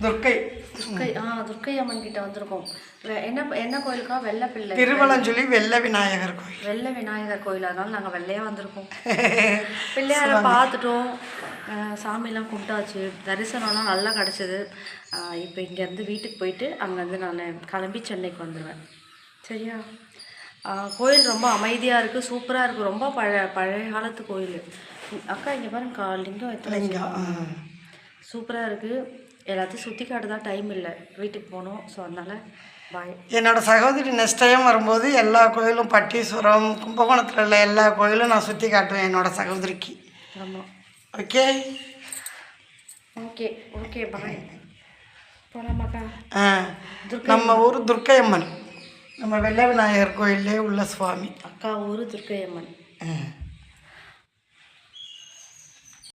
துர்க்கை துர்க்கை துர்க்கை அம்மன் கிட்ட வந்திருக்கோம். என்ன கோயிலுக்கா? வெள்ளைப்பிள்ளை திருவலஞ்சுழி வெள்ளை விநாயகர் கோயில். வெள்ளை விநாயகர் கோயில். அதனால நாங்கள் வெள்ளையாக வந்திருக்கோம். பிள்ளையாரை பார்த்துட்டோம், சாமிலாம் கும்பிட்டாச்சு, தரிசனம்லாம் நல்லா கிடச்சிது. இப்போ இங்கேருந்து வீட்டுக்கு போயிட்டு அங்கேருந்து நான் கிளம்பி சென்னைக்கு வந்துடுவேன். சரியா? கோயில் ரொம்ப அமைதியாக இருக்குது, சூப்பராக இருக்குது. ரொம்ப பழைய காலத்து கோயில். அக்கா இங்கே பாருங்க, லிங்கம் எத்தனை சூப்பராக இருக்குது. எல்லாத்தையும் சுற்றி காட்ட தான் டைம் இல்லை, வீட்டுக்கு போகணும். ஸோ அதனால் பாய். என்னோடய சகோதரி நெக்ஸ்ட் டைம் வரும்போது எல்லா கோயிலும், பட்டீஸ்வரம், கும்பகோணத்தில் உள்ள எல்லா கோயிலும் நான் சுற்றி காட்டுவேன் என்னோடய சகோதரிக்கு. ஆமாம். Okay okay okay bye. போகலாமாக்கா? நம்ம ஊர் துர்க்கை அம்மன், நம்ம வெள்ளை விநாயகர் கோயிலே உள்ள சுவாமி. அக்கா ஊர் துர்க்கை அம்மன்.